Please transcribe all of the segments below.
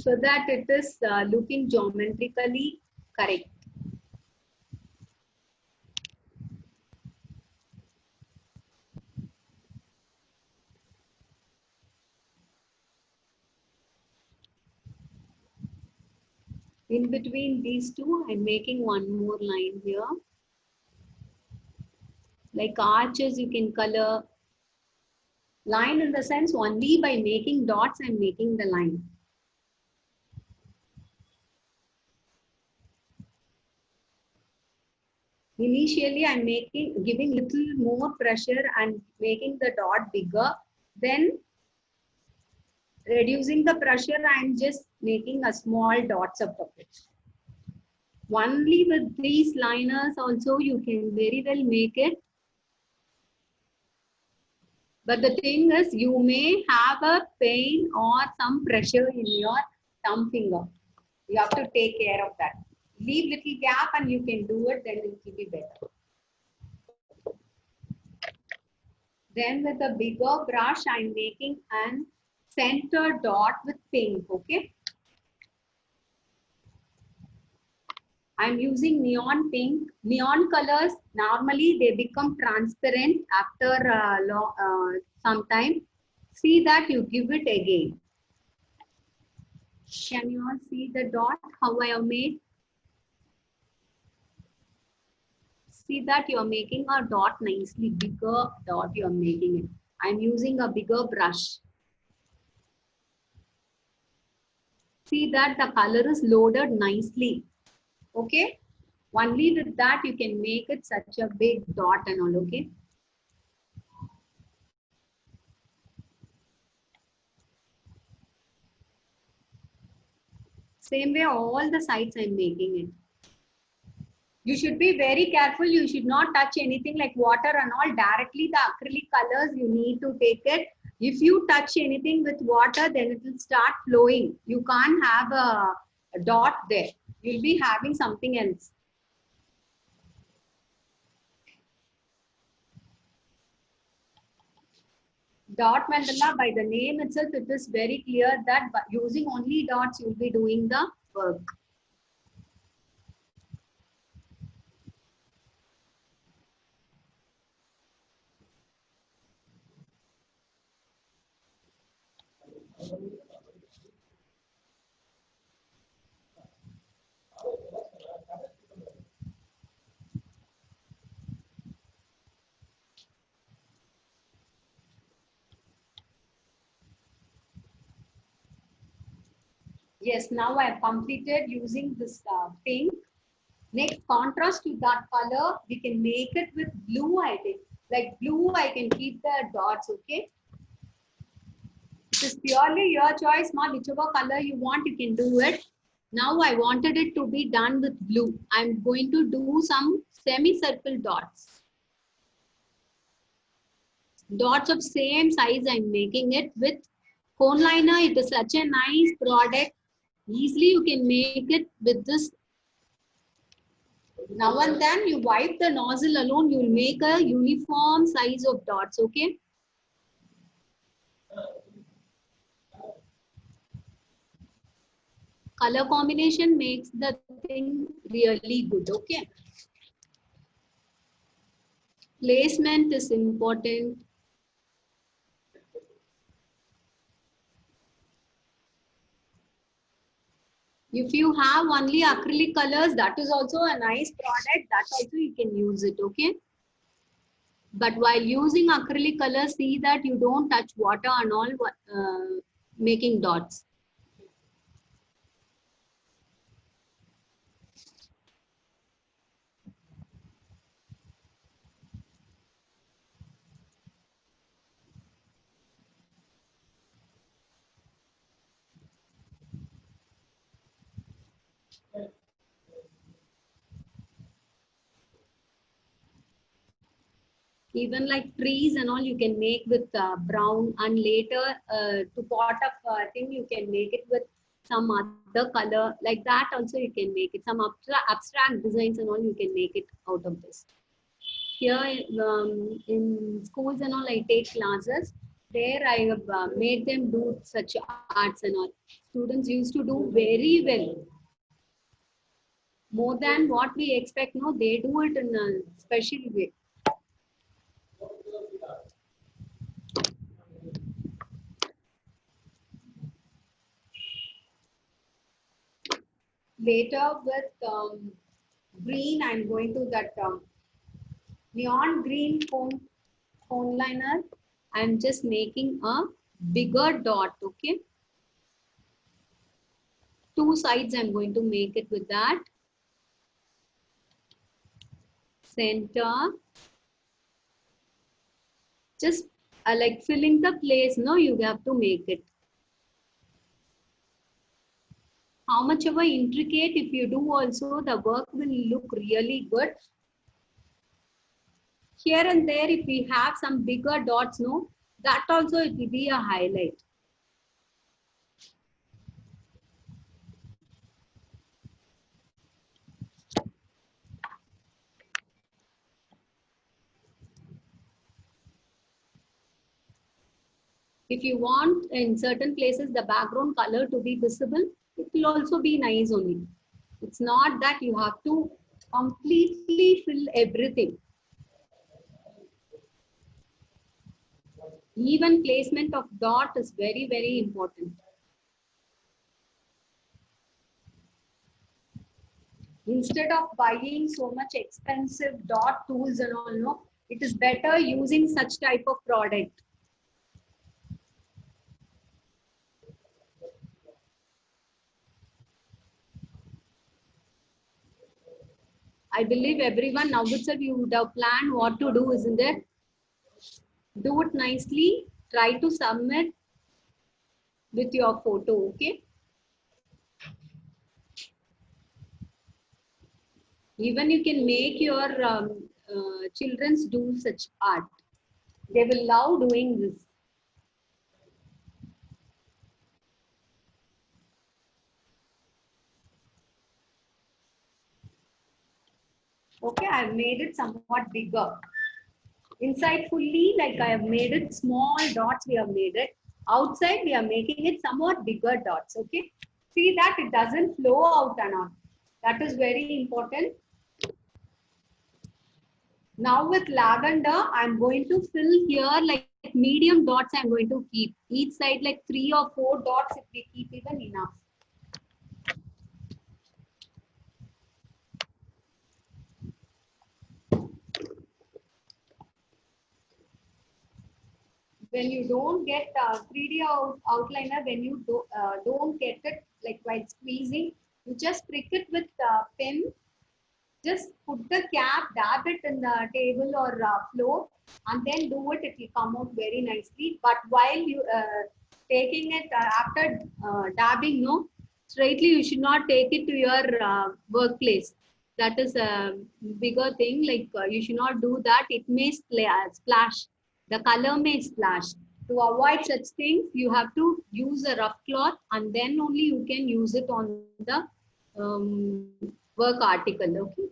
so that it is looking geometrically correct. In between these two, I'm making one more line here. Like arches, you can color. Line in the sense only by making dots, I'm making the line. Initially, I'm giving little more pressure and making the dot bigger. Then reducing the pressure, I'm just making a small dots of it. Only with these liners also, you can very well make it. But the thing is, you may have a pain or some pressure in your thumb finger. You have to take care of that. Leave little gap and you can do it, then it will be better. Then with a bigger brush, I'm making an center dot with pink, okay? I'm using neon pink. Neon colors, normally they become transparent after some time. See that you give it again. Can you all see the dot, how I have made? See that you are making a dot nicely, bigger dot you are making it. I'm using a bigger brush. See that the color is loaded nicely. Okay, only with that you can make it such a big dot and all. Okay, same way all the sides I'm making it. You should be very careful. You should not touch anything like water and all directly. The acrylic colors you need to take it. If you touch anything with water, then it will start flowing. You can't have a dot there. You'll be having something else. Dot mandala, by the name itself, it is very clear that by using only dots, you'll be doing the work. Yes, now I have completed using this pink. Next, contrast to that color, we can make it with blue, I think. Like blue, I can keep the dots, okay? It is purely your choice, ma. Whichever color you want, you can do it. Now I wanted it to be done with blue. I'm going to do some semicircle dots. Dots of same size, I'm making it with cone liner. It is such a nice product. Easily you can make it with this. Now and then you wipe the nozzle alone, you will make a uniform size of dots, okay? Color combination makes the thing really good, okay? Placement is important. If you have only acrylic colors, that is also a nice product. That also you can use it, okay? But while using acrylic colors, see that you don't touch water and all making dots. Even like trees and all, you can make with brown, and later to pot of thing, you can make it with some other color. Like that also you can make it. Some abstract designs and all, you can make it out of this. Here in schools and all, I take classes. There I have made them do such arts and all. Students used to do very well. More than what we expect, no, they do it in a special way. Later with green, I'm going to that neon green phone liner. I'm just making a bigger dot, okay? Two sides I'm going to make it with that. Center. Just like filling the place, no, you have to make it. How much ever intricate, if you do also, the work will look really good. Here and there, if we have some bigger dots, no, that also it will be a highlight. If you want in certain places the background color to be visible, it will also be nice only. It's not that you have to completely fill everything. Even placement of dot is very, very important. Instead of buying so much expensive dot tools and all, no, it is better using such type of product. I believe everyone now itself you would have planned what to do, isn't it? Do it nicely. Try to submit with your photo, okay? Even you can make your children's do such art. They will love doing this. Okay, I've made it somewhat bigger. Inside fully, like I have made it small dots, we have made it. Outside, we are making it somewhat bigger dots, okay? See that it doesn't flow out and on. That is very important. Now with lavender, I'm going to fill here like medium dots I'm going to keep. Each side like 3 or 4 dots if we keep even enough. When you don't get 3D outliner, when you don't get it like while squeezing, you just prick it with pen. Just put the cap, dab it in the table or floor, and then do it. It will come out very nicely. But while you taking it after dabbing, no, straightly you should not take it to your workplace. That is a bigger thing. Like you should not do that. It may splash. The color may splash. To avoid such things, you have to use a rough cloth, and then only you can use it on the work article. Okay.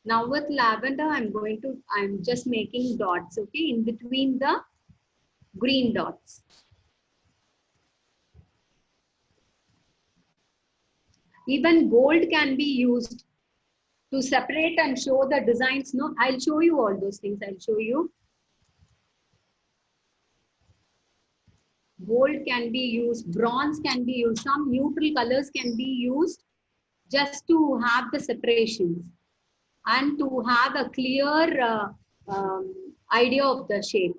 Now with lavender, I'm just making dots, okay, in between the green dots. Even gold can be used to separate and show the designs. No, I'll show you all those things. I'll show you. Gold can be used, bronze can be used, some neutral colors can be used just to have the separations and to have a clear idea of the shape.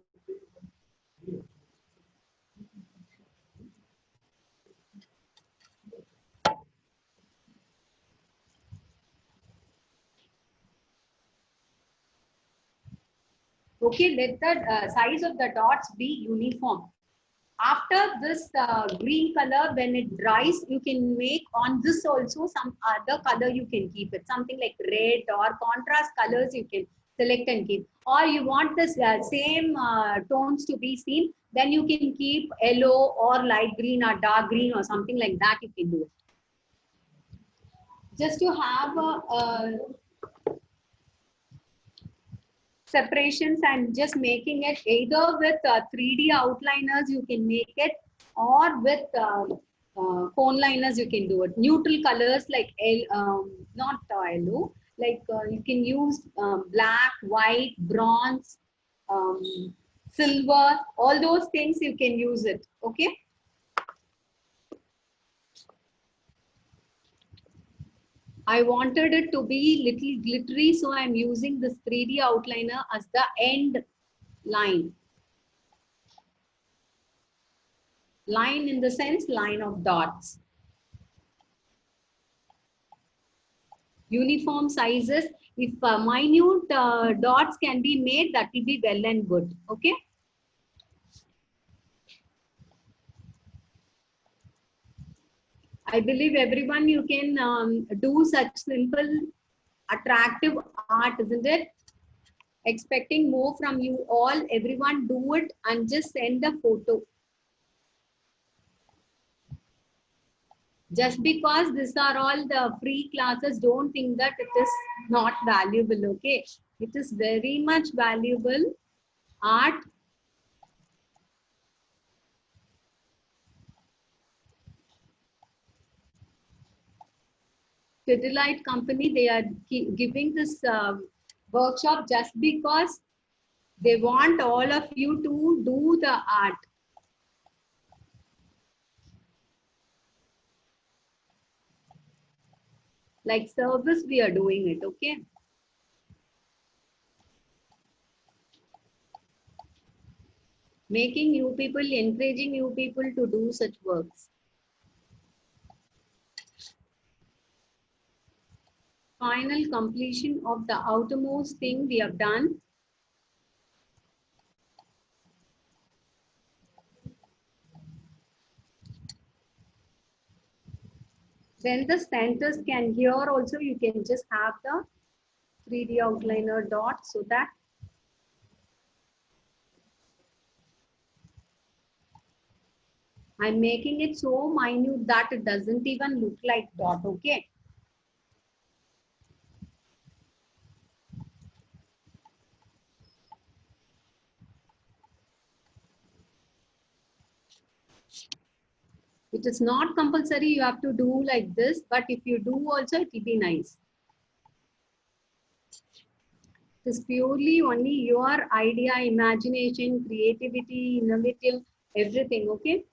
Okay, let the size of the dots be uniform. After this green color, when it dries, you can make on this also some other color you can keep it. Something like red or contrast colors you can select and keep. Or you want this same tones to be seen, then you can keep yellow or light green or dark green or something like that you can do it. Just to have a separations and just making it either with 3D outliners, you can make it, or with cone liners, you can do it. Neutral colors like not yellow, like you can use black, white, bronze, um, silver, all those things you can use it. Okay. I wanted it to be little glittery, so I'm using this 3D outliner as the end line. Line in the sense, line of dots. Uniform sizes. If minute dots can be made, that will be well and good. Okay. I believe everyone, you can do such simple, attractive art, isn't it? Expecting more from you all. Everyone do it and just send a photo. Just because these are all the free classes, don't think that it is not valuable, okay? It is very much valuable. Art. Pidilite company, they are giving this workshop just because they want all of you to do the art. Like service, we are doing it, okay? Making you people, encouraging you people to do such works. Final completion of the outermost thing we have done. Then the centers can, here also you can just have the 3D outliner dot, so that I'm making it so minute that it doesn't even look like dot, okay? It is not compulsory you have to do like this, but if you do also, it will be nice. It is purely only your idea, imagination, creativity, innovative, everything, okay?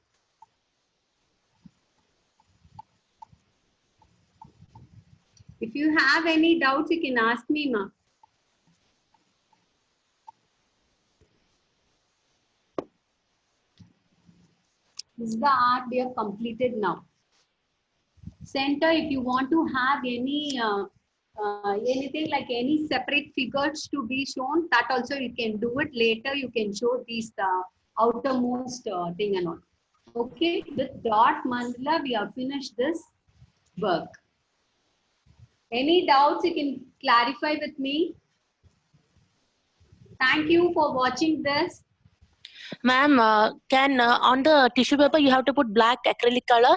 If you have any doubts, you can ask me, ma. This is the art we have completed now. Center, if you want to have any anything like any separate figures to be shown, that also you can do it. Later you can show these outermost thing and all. Okay, with dot mandala we have finished this work. Any doubts you can clarify with me. Thank you for watching this. Ma'am, can on the tissue paper you have to put black acrylic color?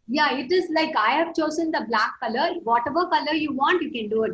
Yeah, it is like I have chosen the black color. Whatever color you want, you can do it.